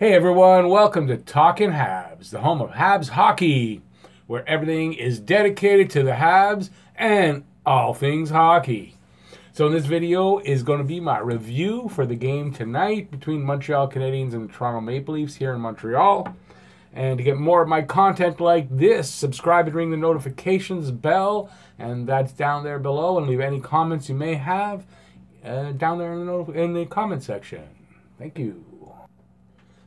Hey everyone, welcome to Talking Habs, the home of Habs hockey, where everything is dedicated to the Habs and all things hockey. So in this video is going to be my review for the game tonight between Montreal Canadiens and the Toronto Maple Leafs here in Montreal. And to get more of my content like this, subscribe and ring the notifications bell, and that's down there below, and leave any comments you may have down there in the comment section. Thank you.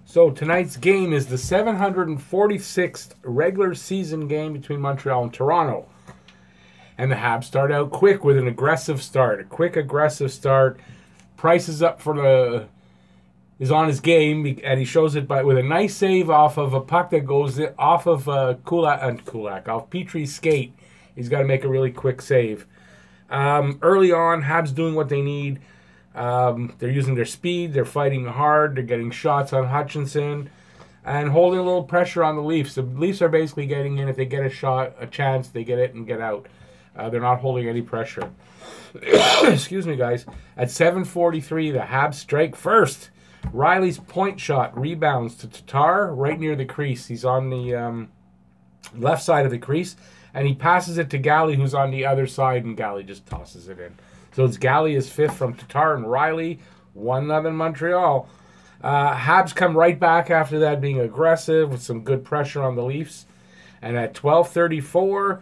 So tonight's game is the 746th regular season game between Montreal and Toronto. And the Habs start out quick with an aggressive start. A quick aggressive start. Price is up is on his game, and he shows it with a nice save off of a puck that goes off of off Petrie's skate. He's got to make a really quick save. Early on, Habs doing what they need. They're using their speed, they're fighting hard, they're getting shots on Hutchinson, and holding a little pressure on the Leafs. The Leafs are basically getting in. If they get a chance, they get it and get out. They're not holding any pressure. Excuse me, guys. At 7:43, the Habs strike first. Riley's point shot rebounds to Tatar right near the crease. He's on the left side of the crease, and he passes it to Galley, who's on the other side, and Galley just tosses it in. So it's Galley is fifth from Tatar and Riley, 1-0 Montreal. Habs come right back after that, being aggressive with some good pressure on the Leafs. And at 12:34,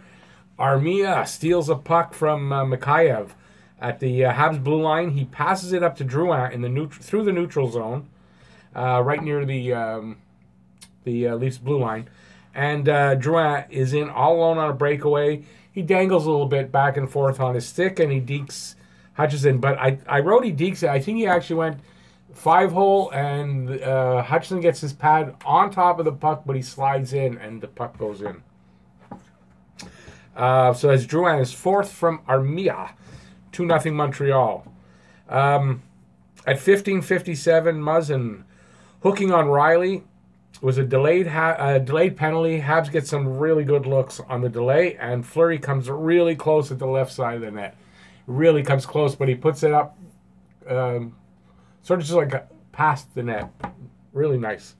Armia steals a puck from Mikheyev at the Habs blue line. He passes it up to Drouin through the neutral zone, right near the Leafs blue line. And Drouin is in all alone on a breakaway. He dangles a little bit back and forth on his stick, and he dekes Hutchinson. But I wrote he dekes it. I think he actually went 5-hole, and Hutchinson gets his pad on top of the puck, but he slides in, and the puck goes in. So as Drouin is fourth from Armia, 2-0 Montreal. At 15:57, Muzzin hooking on Riley was a delayed penalty. Habs get some really good looks on the delay, and Fleury comes really close at the left side of the net. Really comes close, but he puts it up sort of just like past the net. Really nice.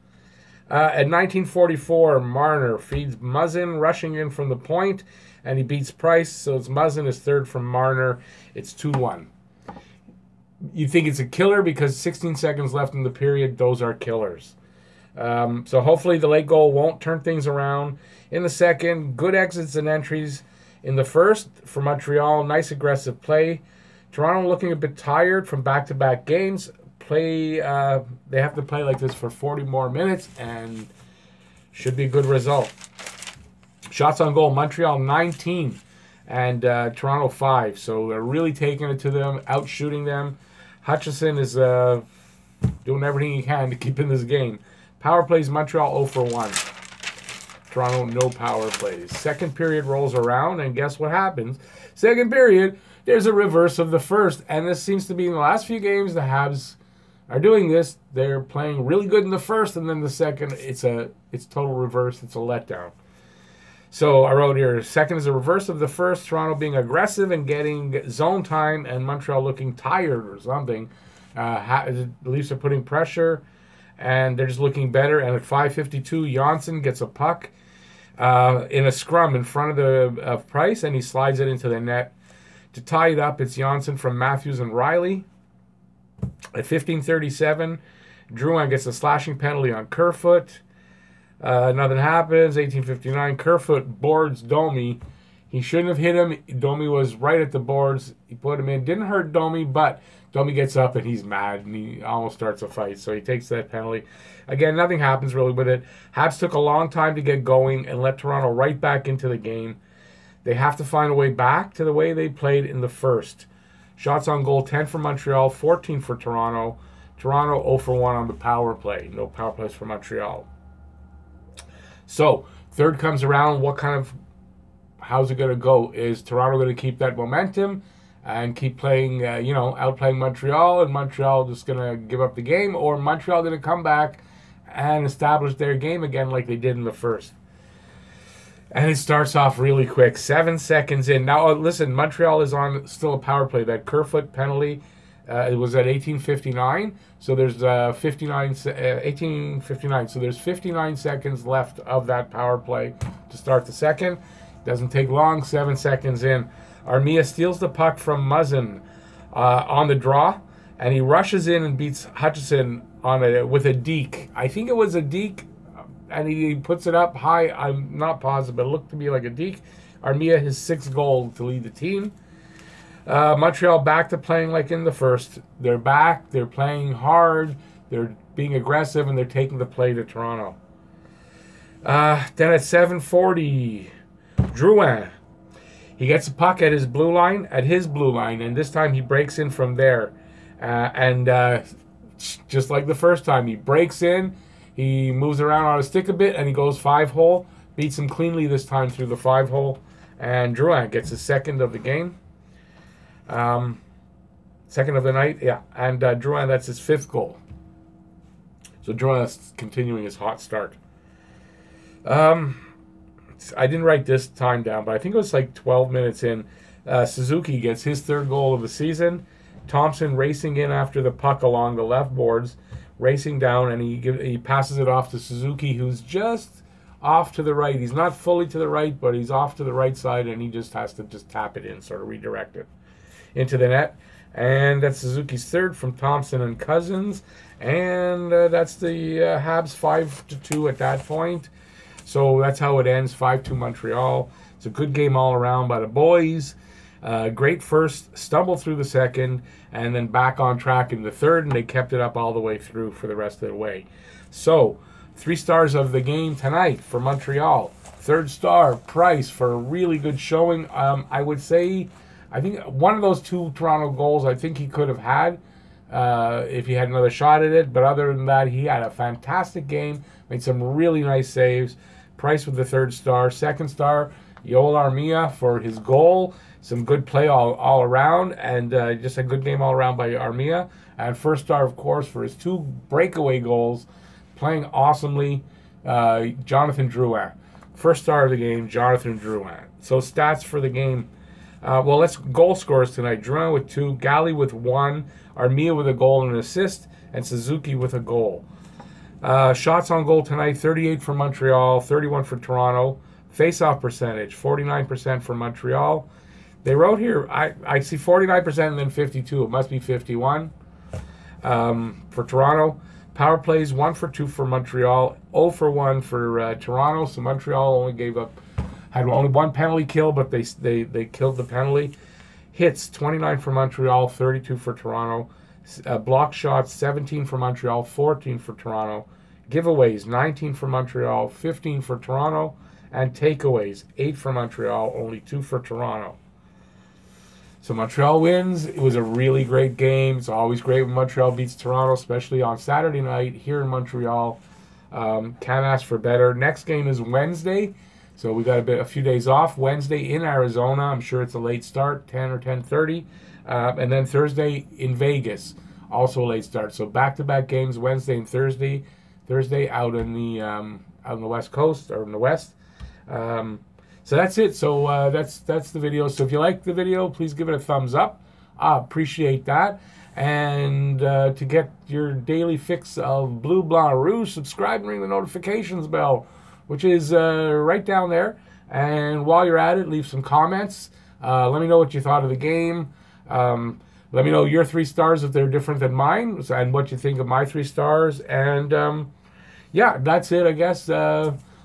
At 19:44, Marner feeds Muzzin, rushing in from the point, and he beats Price, so it's Muzzin is third from Marner. It's 2-1. You think it's a killer because 16 seconds left in the period. Those are killers. So hopefully the late goal won't turn things around. In the second, good exits and entries. In the first, for Montreal, nice aggressive play. Toronto looking a bit tired from back-to-back games. They have to play like this for 40 more minutes, and should be a good result. Shots on goal, Montreal 19 and Toronto 5. So they're really taking it to them, out-shooting them. Hutchinson is doing everything he can to keep in this game. Power plays, Montreal 0 for 1. Toronto, no power plays. Second period rolls around, and guess what happens? Second period, there's a reverse of the first. And this seems to be in the last few games, the Habs are doing this. They're playing really good in the first, and then the second, it's total reverse. It's a letdown. So I wrote here, second is a reverse of the first. Toronto being aggressive and getting zone time, and Montreal looking tired or something. The Leafs are putting pressure, and they're just looking better. And at 5:52, Janssen gets a puck in a scrum in front of Price, and he slides it into the net. To tie it up, it's Janssen from Matthews and Riley. At 15:37, Drouin gets a slashing penalty on Kerfoot. Nothing happens. 18:59, Kerfoot boards Domi. He shouldn't have hit him. Domi was right at the boards. He put him in. Didn't hurt Domi, but Domi gets up and he's mad and he almost starts a fight. So he takes that penalty. Again, nothing happens really with it. Habs took a long time to get going and let Toronto right back into the game. They have to find a way back to the way they played in the first. Shots on goal, 10 for Montreal, 14 for Toronto. Toronto 0 for 1 on the power play. No power plays for Montreal. So, third comes around. How's it going to go? Is Toronto going to keep that momentum and keep playing, outplaying Montreal, and Montreal just going to give up the game? Or Montreal going to come back and establish their game again like they did in the first? And it starts off really quick. 7 seconds in. Now, listen, Montreal is on still a power play. That Kerfoot penalty, It was at 18:59, so there's 18:59. So there's 59 seconds left of that power play to start the second. Doesn't take long. 7 seconds in, Armia steals the puck from Muzzin on the draw, and he rushes in and beats Hutchison with a deke. I think it was a deke, and he puts it up high. I'm not positive, but it looked to me like a deke. Armia his 6th goal to lead the team. Montreal back to playing like in the first. They're back. They're playing hard. They're being aggressive, and they're taking the play to Toronto. Then at 7:40, Drouin. He gets a puck at his blue line, and this time he breaks in from there. Just like the first time, he breaks in, he moves around on a stick a bit, and he goes 5-hole. Beats him cleanly this time through the 5-hole. And Drouin gets his 2nd of the game. 2nd of the night, yeah. And Drouin, that's his 5th goal. So Drouin's continuing his hot start. I didn't write this time down, but I think it was like 12 minutes in. Suzuki gets his 3rd goal of the season. Thompson racing in after the puck along the left boards, racing down, and he passes it off to Suzuki, who's just off to the right. He's not fully to the right, but he's off to the right side, and he just has to tap it in, sort of redirect it into the net. And that's Suzuki's 3rd from Thompson and Cousins. And that's the Habs 5-2 at that point. So that's how it ends, 5-2 Montreal. It's a good game all around by the boys. Great first, stumble through the second, and then back on track in the third, and they kept it up all the way through for the rest of the way. So, 3 stars of the game tonight for Montreal. 3rd star, Price, for a really good showing. I would say, I think one of those 2 Toronto goals, I think he could have had if he had another shot at it. But other than that, he had a fantastic game, made some really nice saves. Price with the 3rd star. 2nd star, Yoel Armia for his goal. Some good play all around, and just a good game all around by Armia. And 1st star, of course, for his 2 breakaway goals, playing awesomely, Jonathan Drouin. 1st star of the game, Jonathan Drouin. So stats for the game. Well, let's goal scorers tonight. Drouin with 2, Galley with 1, Armia with a goal and an assist, and Suzuki with a goal. Shots on goal tonight, 38 for Montreal, 31 for Toronto. Face-off percentage, 49% for Montreal. They wrote here, I see 49% and then 52. It must be 51 for Toronto. Power plays, 1 for 2 for Montreal, 0 for 1 for Toronto. So Montreal only had only 1 penalty kill, but they killed the penalty. Hits, 29 for Montreal, 32 for Toronto. Block shots, 17 for Montreal, 14 for Toronto. Giveaways, 19 for Montreal, 15 for Toronto. And takeaways, 8 for Montreal, only 2 for Toronto. So Montreal wins. It was a really great game. It's always great when Montreal beats Toronto, especially on Saturday night here in Montreal. Can't ask for better. Next game is Wednesday. So we got a few days off. Wednesday in Arizona. I'm sure it's a late start, 10 or 10:30. And then Thursday in Vegas, also a late start. So back-to-back games, Wednesday and Thursday. Thursday out on the West Coast, or in the West. So that's it. So that's the video. So if you like the video, please give it a thumbs up. I appreciate that. And to get your daily fix of Bleu Blanc Rouge, subscribe and ring the notifications bell, which is right down there. And while you're at it, leave some comments. Let me know what you thought of the game. Let me know your 3 stars if they're different than mine, and what you think of my 3 stars. And yeah, that's it, I guess.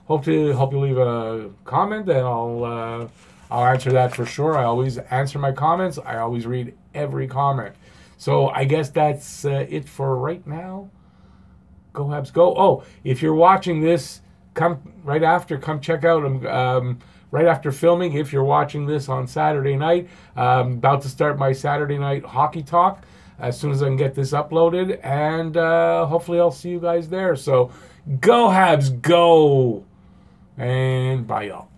Hope you leave a comment, and I'll answer that for sure. I always answer my comments. I always read every comment. So I guess that's it for right now. Go Habs, go! Oh, if you're watching this, come check out. Right after filming, if you're watching this on Saturday night, I'm about to start my Saturday night hockey talk as soon as I can get this uploaded, and hopefully I'll see you guys there. So go Habs, go! And bye, y'all.